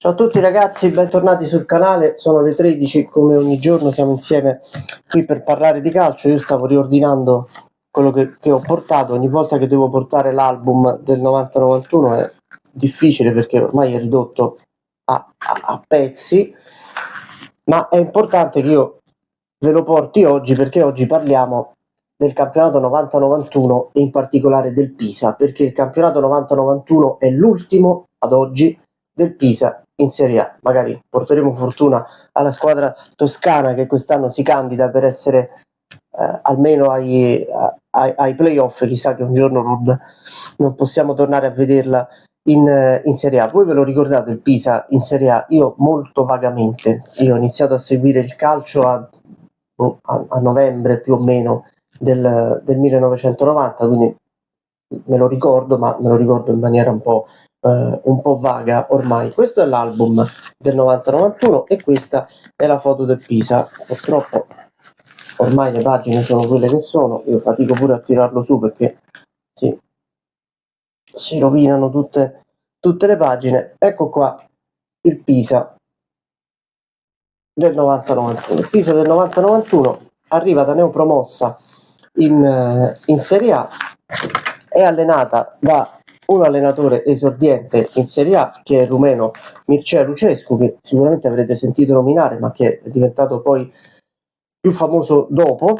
Ciao a tutti ragazzi, bentornati sul canale, sono le 13, come ogni giorno siamo insieme qui per parlare di calcio. Io stavo riordinando quello che ho portato, ogni volta che devo portare l'album del 90-91 è difficile perché ormai è ridotto a pezzi, ma è importante che io ve lo porti oggi perché oggi parliamo del campionato 90-91 e in particolare del Pisa, perché il campionato 90-91 è l'ultimo ad oggi del Pisa in Serie A. Magari porteremo fortuna alla squadra toscana che quest'anno si candida per essere almeno ai playoff. Chissà che un giorno non possiamo tornare a vederla in Serie A. Voi ve lo ricordate il Pisa in Serie A? Io molto vagamente. Io ho iniziato a seguire il calcio a novembre più o meno del 1990, quindi me lo ricordo, ma me lo ricordo in maniera un po' vaga ormai. Questo è l'album del 90-91 e questa è la foto del Pisa. Purtroppo ormai le pagine sono quelle che sono, io fatico pure a tirarlo su perché si rovinano tutte le pagine. Ecco qua il Pisa del 90-91. Il Pisa del 90-91 arriva da neopromossa in Serie A, è allenata da un allenatore esordiente in Serie A che è il rumeno Mircea Lucescu, che sicuramente avrete sentito nominare ma che è diventato poi più famoso dopo,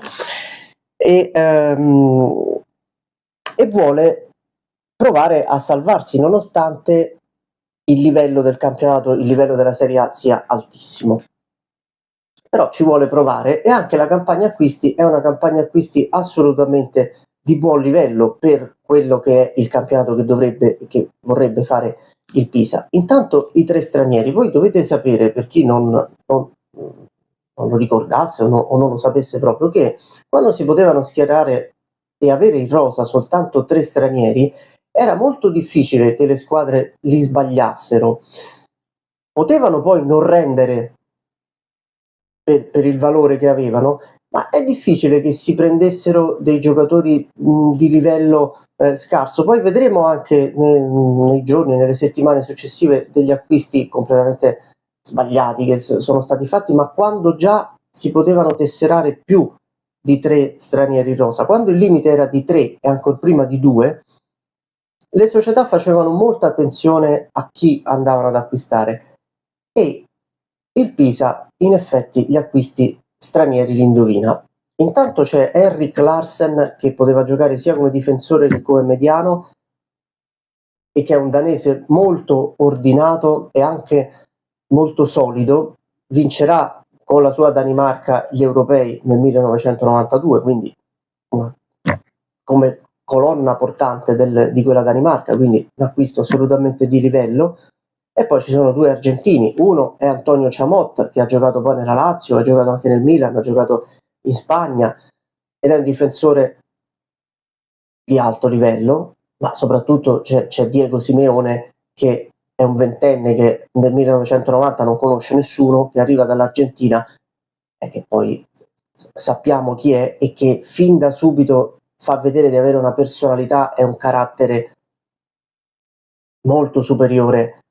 e vuole provare a salvarsi nonostante il livello del campionato, il livello della Serie A sia altissimo. Però ci vuole provare, e anche la campagna acquisti è una campagna acquisti assolutamente di buon livello per quello che è il campionato che vorrebbe fare il Pisa. Intanto i 3 stranieri, voi dovete sapere, per chi non lo ricordasse o non lo sapesse proprio, che quando si potevano schierare e avere in rosa soltanto 3 stranieri era molto difficile che le squadre li sbagliassero. Potevano poi non rendere per il valore che avevano, ma è difficile che si prendessero dei giocatori di livello scarso. Poi vedremo anche nei giorni, nelle settimane successive, degli acquisti completamente sbagliati che sono stati fatti, ma quando già si potevano tesserare più di 3 stranieri rosa, quando il limite era di 3 e ancor prima di 2, le società facevano molta attenzione a chi andavano ad acquistare, e il Pisa in effetti gli acquisti stranieri li indovina. Intanto c'è Henrik Larsen, che poteva giocare sia come difensore che come mediano e che è un danese molto ordinato e anche molto solido. Vincerà con la sua Danimarca gli europei nel 1992, quindi come colonna portante di quella Danimarca, quindi un acquisto assolutamente di livello. E poi ci sono 2 argentini, uno è Antonio Chamot, che ha giocato poi nella Lazio, ha giocato anche nel Milan, ha giocato in Spagna ed è un difensore di alto livello, ma soprattutto c'è Diego Simeone, che è un ventenne che nel 1990 non conosce nessuno, che arriva dall'Argentina e che poi sappiamo chi è, e che fin da subito fa vedere di avere una personalità e un carattere molto superiore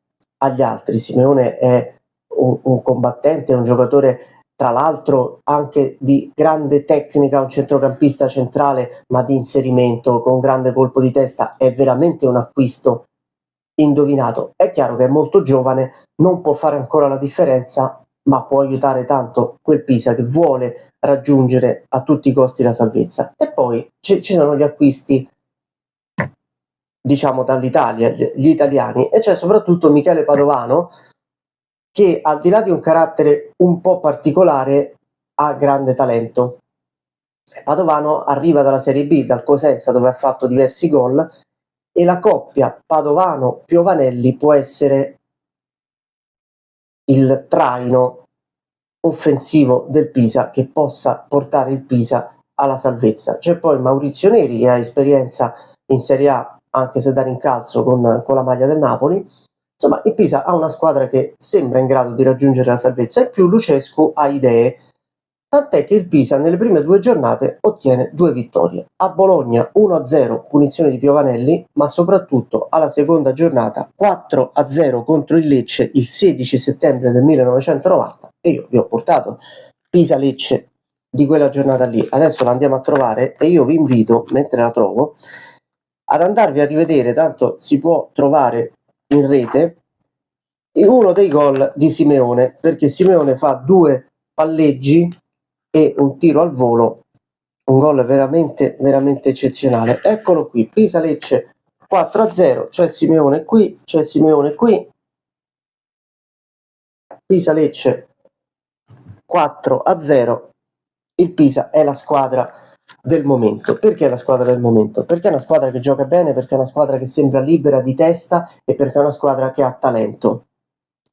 agli altri. Simeone è un combattente, un giocatore tra l'altro anche di grande tecnica, un centrocampista centrale ma di inserimento con grande colpo di testa. È veramente un acquisto indovinato. È chiaro che è molto giovane, non può fare ancora la differenza, ma può aiutare tanto quel Pisa che vuole raggiungere a tutti i costi la salvezza. E poi ci sono gli acquisti, diciamo, dall'Italia, gli italiani, e c'è soprattutto Michele Padovano, che al di là di un carattere un po' particolare ha grande talento. Padovano arriva dalla Serie B, dal Cosenza, dove ha fatto diversi gol, e la coppia Padovano-Piovanelli può essere il traino offensivo del Pisa che possa portare il Pisa alla salvezza. C'è poi Maurizio Neri, che ha esperienza in Serie A, anche se da rincalzo con la maglia del Napoli. Insomma, il Pisa ha una squadra che sembra in grado di raggiungere la salvezza. In più Lucescu ha idee, tant'è che il Pisa nelle prime 2 giornate ottiene 2 vittorie. A Bologna 1-0, punizione di Piovanelli, ma soprattutto alla seconda giornata 4-0 contro il Lecce il 16 settembre del 1990, e io vi ho portato Pisa-Lecce di quella giornata lì. Adesso la andiamo a trovare e io vi invito, mentre la trovo, ad andarvi a rivedere, tanto si può trovare in rete, uno dei gol di Simeone, perché Simeone fa 2 palleggi e un tiro al volo, un gol veramente veramente eccezionale. Eccolo qui, Pisa-Lecce 4-0, c'è Simeone qui, Pisa-Lecce 4-0. Il Pisa è la squadra del momento. Perché è la squadra del momento? Perché è una squadra che gioca bene, perché è una squadra che sembra libera di testa e perché è una squadra che ha talento.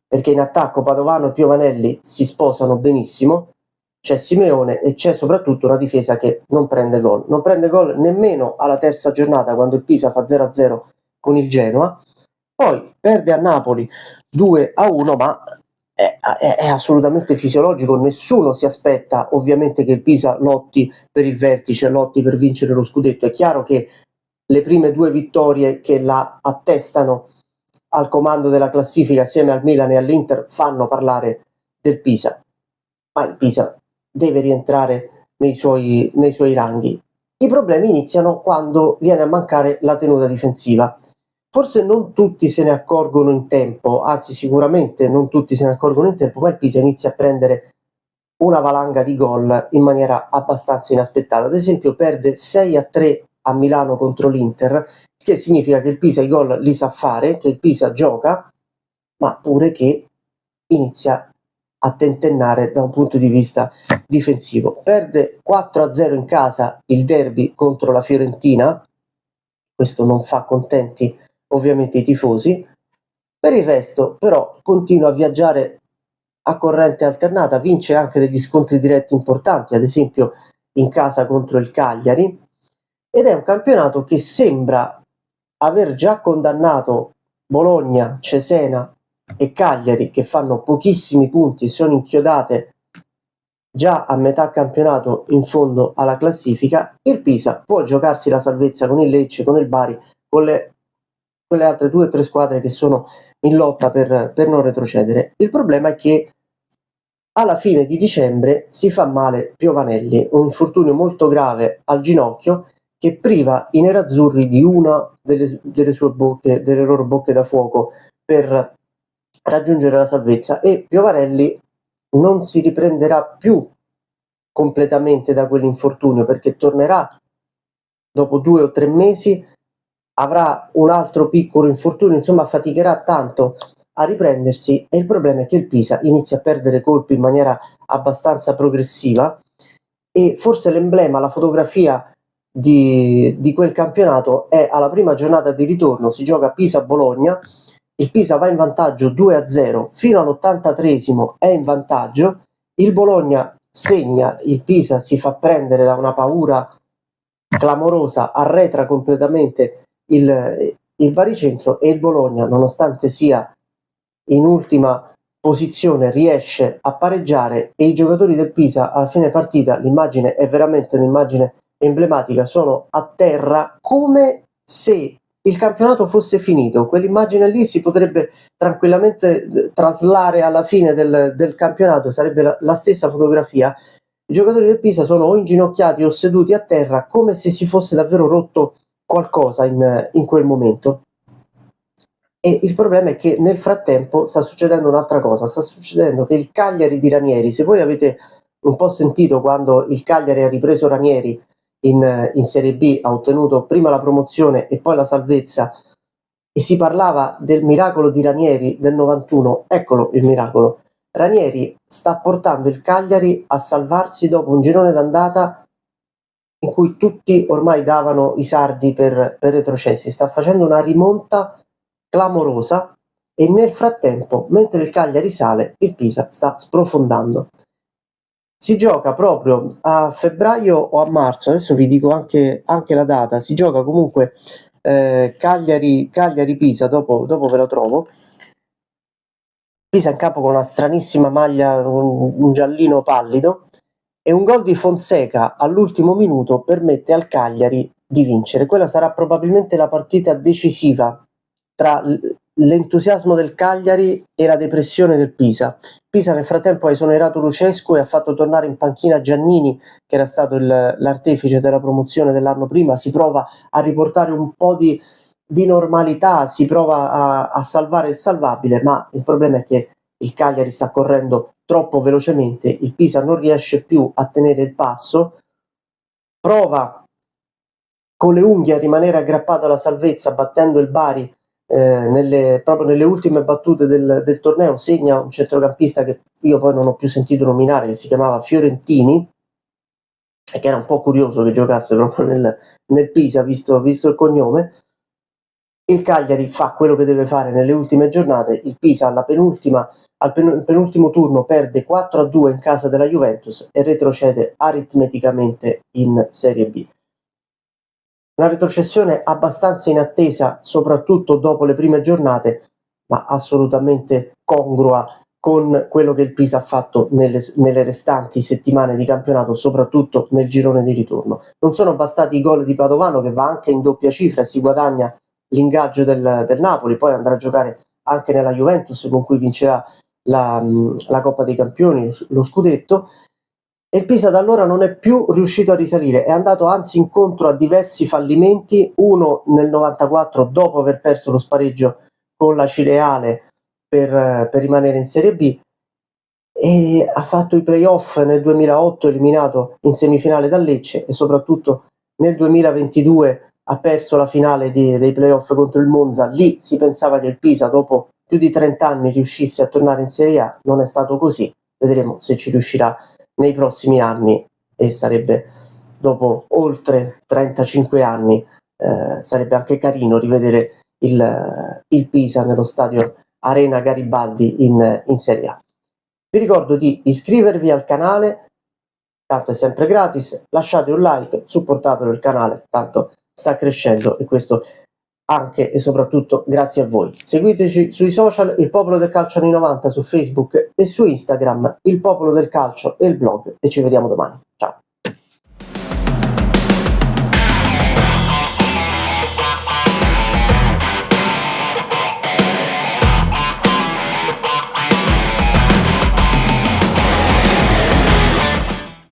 Perché in attacco Padovano e Piovanelli si sposano benissimo, c'è Simeone e c'è soprattutto una difesa che non prende gol. Non prende gol nemmeno alla terza giornata, quando il Pisa fa 0-0 con il Genoa. Poi perde a Napoli 2-1, ma è assolutamente fisiologico. Nessuno si aspetta ovviamente che il Pisa lotti per il vertice, lotti per vincere lo scudetto. È chiaro che le prime 2 vittorie che la attestano al comando della classifica assieme al Milan e all'Inter fanno parlare del Pisa, ma il Pisa deve rientrare nei suoi ranghi. I problemi iniziano quando viene a mancare la tenuta difensiva. Forse non tutti se ne accorgono in tempo, anzi sicuramente non tutti se ne accorgono in tempo, ma il Pisa inizia a prendere una valanga di gol in maniera abbastanza inaspettata. Ad esempio perde 6-3 a Milano contro l'Inter, che significa che il Pisa i gol li sa fare, che il Pisa gioca, ma pure che inizia a tentennare da un punto di vista difensivo. Perde 4-0 in casa il derby contro la Fiorentina, questo non fa contenti ovviamente i tifosi. Per il resto però continua a viaggiare a corrente alternata, vince anche degli scontri diretti importanti, ad esempio in casa contro il Cagliari, ed è un campionato che sembra aver già condannato Bologna, Cesena e Cagliari, che fanno pochissimi punti, sono inchiodate già a metà campionato in fondo alla classifica. Il Pisa può giocarsi la salvezza con il Lecce, con il Bari, con quelle altre 2 o 3 squadre che sono in lotta per non retrocedere. Il problema è che alla fine di dicembre si fa male Piovanelli, un infortunio molto grave al ginocchio che priva i nerazzurri di una delle sue bocche, delle loro bocche da fuoco per raggiungere la salvezza, e Piovanelli non si riprenderà più completamente da quell'infortunio, perché tornerà dopo 2 o 3 mesi, avrà un altro piccolo infortunio, insomma faticherà tanto a riprendersi, e il problema è che il Pisa inizia a perdere colpi in maniera abbastanza progressiva, e forse l'emblema, la fotografia di quel campionato è alla prima giornata di ritorno, si gioca Pisa-Bologna, il Pisa va in vantaggio 2-0 fino all'83esimo, è in vantaggio, il Bologna segna, il Pisa si fa prendere da una paura clamorosa, arretra completamente il baricentro, e il Bologna, nonostante sia in ultima posizione, riesce a pareggiare, e i giocatori del Pisa alla fine partita, l'immagine è veramente un'immagine emblematica, sono a terra come se il campionato fosse finito. Quell'immagine lì si potrebbe tranquillamente traslare alla fine del campionato, sarebbe la stessa fotografia. I giocatori del Pisa sono o inginocchiati o seduti a terra, come se si fosse davvero rotto qualcosa in quel momento. E il problema è che nel frattempo sta succedendo un'altra cosa, sta succedendo che il Cagliari di Ranieri, se voi avete un po' sentito quando il Cagliari ha ripreso Ranieri in Serie B, ha ottenuto prima la promozione e poi la salvezza, e si parlava del miracolo di Ranieri del 91, eccolo il miracolo. Ranieri sta portando il Cagliari a salvarsi dopo un girone d'andata in cui tutti ormai davano i sardi per retrocessi, sta facendo una rimonta clamorosa, e nel frattempo, mentre il Cagliari sale, il Pisa sta sprofondando. Si gioca proprio a febbraio o a marzo, adesso vi dico anche la data, si gioca comunque Cagliari-Pisa, dopo ve lo trovo. Pisa in campo con una stranissima maglia, un giallino pallido, e un gol di Fonseca all'ultimo minuto permette al Cagliari di vincere. Quella sarà probabilmente la partita decisiva tra l'entusiasmo del Cagliari e la depressione del Pisa. Pisa nel frattempo ha esonerato Lucescu e ha fatto tornare in panchina Giannini, che era stato l'artefice della promozione dell'anno prima. Si prova a riportare un po' di normalità, si prova a salvare il salvabile, ma il problema è che il Cagliari sta correndo troppo velocemente, il Pisa non riesce più a tenere il passo, prova con le unghie a rimanere aggrappato alla salvezza battendo il Bari proprio nelle ultime battute del torneo. Segna un centrocampista che io poi non ho più sentito nominare, che si chiamava Fiorentini, e che era un po' curioso che giocasse proprio nel Pisa, visto il cognome. Il Cagliari fa quello che deve fare nelle ultime giornate, il Pisa al penultimo turno perde 4-2 in casa della Juventus e retrocede aritmeticamente in Serie B. Una retrocessione abbastanza inattesa, soprattutto dopo le prime giornate, ma assolutamente congrua con quello che il Pisa ha fatto nelle restanti settimane di campionato, soprattutto nel girone di ritorno. Non sono bastati i gol di Padovano, che va anche in doppia cifra e si guadagna l'ingaggio del Napoli, poi andrà a giocare anche nella Juventus, con cui vincerà la Coppa dei Campioni, lo scudetto, e il Pisa da allora non è più riuscito a risalire, è andato anzi incontro a diversi fallimenti, uno nel 94 dopo aver perso lo spareggio con la Cireale per rimanere in Serie B, e ha fatto i playoff nel 2008 eliminato in semifinale da Lecce, e soprattutto nel 2022 ha perso la finale dei playoff contro il Monza. Lì si pensava che il Pisa dopo più di 30 anni riuscisse a tornare in Serie A, non è stato così, vedremo se ci riuscirà nei prossimi anni, e sarebbe, dopo oltre 35 anni, sarebbe anche carino rivedere il Pisa nello stadio Arena Garibaldi in Serie A. Vi ricordo di iscrivervi al canale, tanto è sempre gratis, lasciate un like, supportatelo il canale, tanto sta crescendo, e questo anche e soprattutto grazie a voi. Seguiteci sui social, Il Popolo del Calcio anni 90 su Facebook e su Instagram, Il Popolo del Calcio e il blog, e ci vediamo domani. Ciao!